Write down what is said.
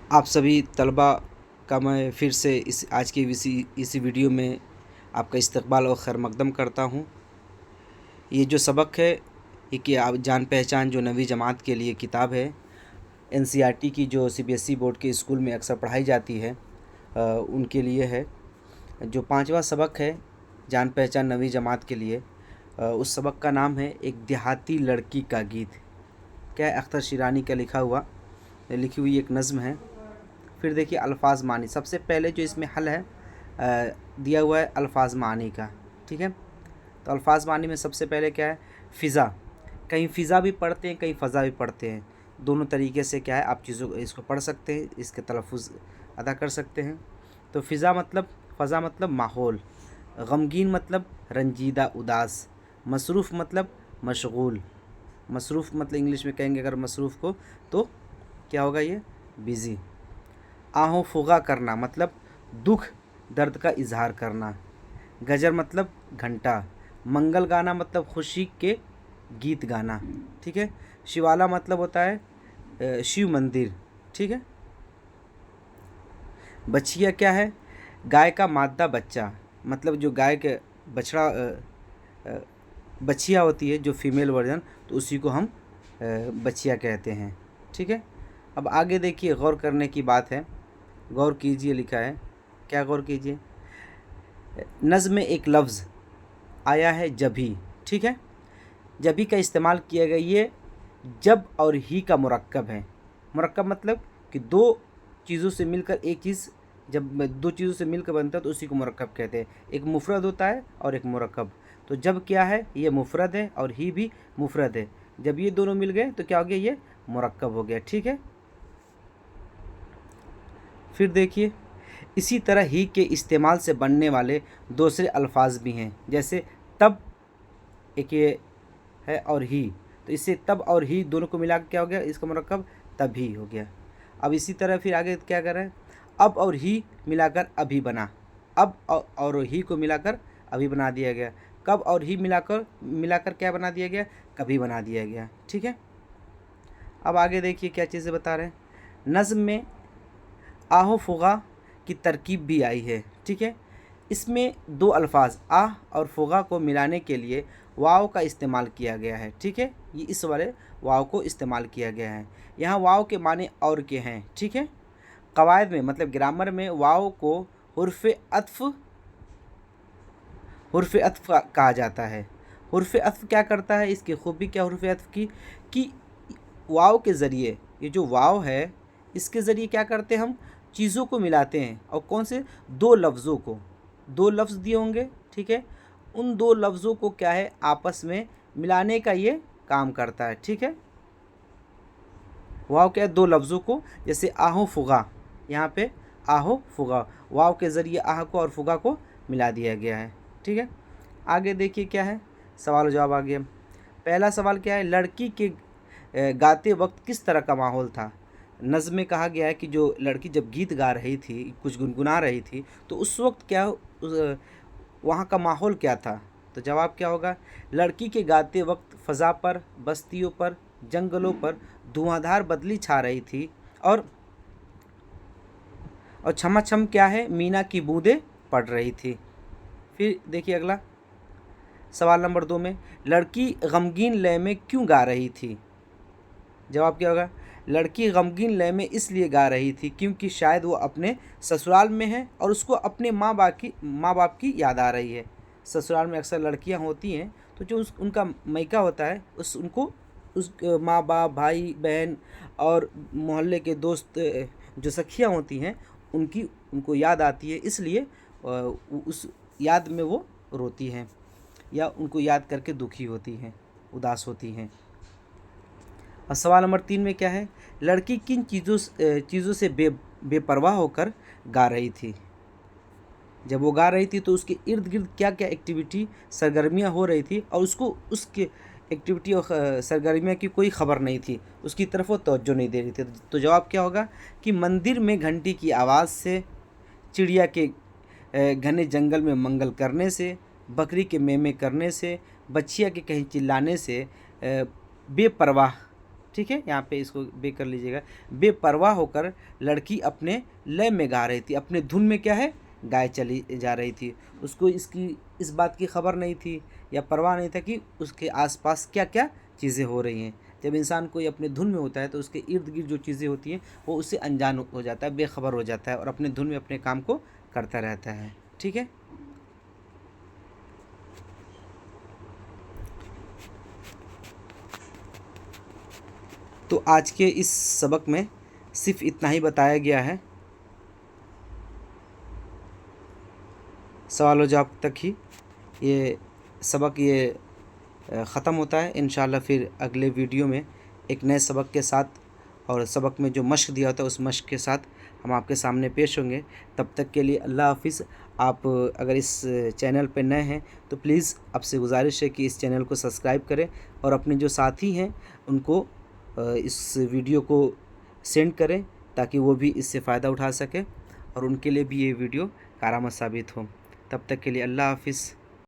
आप सभी तलबा का मैं फिर से इस आज की इसी वीडियो में आपका इस्तकबाल और खैर मकदम करता हूँ। ये जो सबक है ये कि आप जान पहचान जो नवी जमात के लिए किताब है, एनसीईआरटी की जो सीबीएसई बोर्ड के स्कूल में अक्सर पढ़ाई जाती है, उनके लिए है। जो पांचवा सबक है जान पहचान नवी जमात के लिए, उस सबक का नाम है एक देहाती लड़की का गीत। क्या है? अख्तर शिरानी का लिखी हुई एक नज़्म है। फिर देखिए अल्फाज मानी। सबसे पहले जो इसमें हल है दिया हुआ है अल्फाज मानी का। ठीक है, तो अल्फाज मानी में सबसे पहले क्या है? फ़िज़ा। कहीं फ़िज़ा भी पढ़ते हैं, कहीं फ़ज़ा भी पढ़ते हैं। दोनों तरीके से क्या है आप चीज़ों इसको पढ़ सकते हैं, इसके तलफ़ुज़ अदा कर सकते हैं। तो फ़िज़ा मतलब, फ़ज़ा मतलब माहौल, गमगीन मतलब रंजीदा उदास, मसरूफ़ मतलब मशगूल। मसरूफ़ मतलब इंग्लिश में कहेंगे अगर मसरूफ़ को तो क्या होगा? ये बिज़ी। आहों फुगा करना मतलब दुख दर्द का इजहार करना। गजर मतलब घंटा। मंगल गाना मतलब खुशी के गीत गाना। ठीक है। शिवाला मतलब होता है शिव मंदिर। ठीक है। बछिया क्या है? गाय का मादा बच्चा, मतलब जो गाय के बछड़ा बछिया होती है जो फीमेल वर्जन, तो उसी को हम बछिया कहते हैं। ठीक है। अब आगे देखिए, गौर करने की बात है, गौर कीजिए। लिखा है क्या? गौर कीजिए। नज़्म में एक लफ्ज़ आया है जभी। ठीक है। जभी का इस्तेमाल किया गया, ये जब और ही का मुरक्कब है। मुरक्कब मतलब कि दो चीज़ों से मिलकर एक चीज़, जब दो चीज़ों से मिलकर बनता है तो उसी को मुरक्कब कहते हैं। एक मुफरद होता है और एक मुरक्कब। तो जब क्या है? ये मुफरद है और ही भी मुफरद है। जब ये दोनों मिल गए तो क्या हो गया? ये मुरक्कब हो गया। ठीक है। फिर देखिए, इसी तरह ही के इस्तेमाल से बनने वाले दूसरे अल्फाज भी हैं, जैसे तब, एक ये है, और ही। तो इससे तब और ही दोनों को मिला के क्या हो गया? इसका मुरक्कब तभी हो गया। अब इसी तरह फिर आगे क्या कर रहे हैं? अब और ही मिलाकर अभी बना। अब और ही को मिलाकर अभी बना दिया गया। कब और ही मिलाकर मिलाकर क्या बना दिया गया? कभी बना दिया गया। ठीक है। अब आगे देखिए क्या चीज़ें बता रहे हैं। नज़्म में आहो फुगा की तरकीब भी आई है। ठीक है। इसमें दो अल्फाज आह और फुगा को मिलाने के लिए वाव का इस्तेमाल किया गया है। ठीक है। ये इस वाले वाव को इस्तेमाल किया गया है। यहाँ वाव के माने और के हैं। ठीक है। कवायद में मतलब ग्रामर में वाव को हुर्फ़ अत्फ़ कहा जाता है। हुर्फ़ अत्फ़ क्या करता है? इसकी खूबी क्या हुर्फ़ अत्फ़ की कि वाव के ज़रिए, ये जो वाव है इसके ज़रिए क्या करते हैं? हम चीज़ों को मिलाते हैं। और कौन से? दो लफ्ज़ों को। दो लफ्ज़ दिए होंगे। ठीक है। उन दो लफ्ज़ों को क्या है? आपस में मिलाने का ये काम करता है। ठीक है। वाव क्या है? दो लफ्ज़ों को, जैसे आहो फुगा, यहाँ पे आहो फुगा, वाव के ज़रिए आह को और फुगा को मिला दिया गया है। ठीक है। आगे देखिए क्या है, सवाल जवाब आ गया। पहला सवाल क्या है? लड़की के गाते वक्त किस तरह का माहौल था? नज़्म में कहा गया है कि जो लड़की जब गीत गा रही थी, कुछ गुनगुना रही थी, तो उस वक्त क्या वहाँ का माहौल क्या था? तो जवाब क्या होगा? लड़की के गाते वक्त फ़ज़ा पर, बस्तियों पर, जंगलों पर धुआंधार बदली छा रही थी, और छमाछम क्या है? मीना की बूंदें पड़ रही थी। फिर देखिए अगला सवाल नंबर 2 में, लड़की गमगीन लय में क्यों गा रही थी? जवाब क्या होगा? लड़की गमगीन लय में इसलिए गा रही थी क्योंकि शायद वो अपने ससुराल में है और उसको अपने माँ बाप की याद आ रही है। ससुराल में अक्सर लड़कियां होती हैं, तो जो उनका मायका होता है उस उनको उस माँ बाप, भाई बहन और मोहल्ले के दोस्त, जो सखियां होती हैं, उनकी उनको याद आती है, इसलिए उस याद में वो रोती हैं या उनको याद करके दुखी होती हैं, उदास होती हैं। और सवाल नंबर 3 में क्या है? लड़की किन चीज़ों से बेपरवाह होकर गा रही थी? जब वो गा रही थी तो उसके इर्द गिर्द क्या क्या एक्टिविटी, सरगर्मियाँ हो रही थी, और उसको उसके एक्टिविटी और सरगर्मियाँ की कोई ख़बर नहीं थी, उसकी तरफ वो तवज्जो नहीं दे रही थी। तो जवाब क्या होगा कि मंदिर में घंटी की आवाज़ से, चिड़िया के घने जंगल में मंगल करने से, बकरी के मेमे करने से, बछिया के कहीं चिल्लाने से बेपरवाह, ठीक है, यहाँ पे इसको बे कर लीजिएगा। बेपरवाह होकर लड़की अपने लय में गा रही थी, अपने धुन में क्या है, गाय चली जा रही थी। उसको इस बात की खबर नहीं थी या परवाह नहीं था कि उसके आसपास क्या क्या चीज़ें हो रही हैं। जब इंसान कोई अपने धुन में होता है तो उसके इर्द गिर्द जो चीज़ें होती हैं वो उससे अनजान हो जाता है, बेखबर हो जाता है और अपने धुन में अपने काम को करता रहता है। ठीक है, तो आज के इस सबक में सिर्फ इतना ही बताया गया है, सवाल व जवाब तक ही ये सबक ये ख़त्म होता है। इंशाल्लाह फिर अगले वीडियो में एक नए सबक के साथ और सबक में जो मश्क दिया होता है उस मश्क के साथ हम आपके सामने पेश होंगे। तब तक के लिए अल्लाह हाफ़िज़। आप अगर इस चैनल पर नए हैं तो प्लीज़ आपसे गुजारिश है कि इस चैनल को सब्सक्राइब करें और अपने जो साथी हैं उनको इस वीडियो को सेंड करें ताकि वो भी इससे फ़ायदा उठा सकें और उनके लिए भी ये वीडियो कारामद साबित हो। तब तक के लिए अल्लाह हाफ़िज़।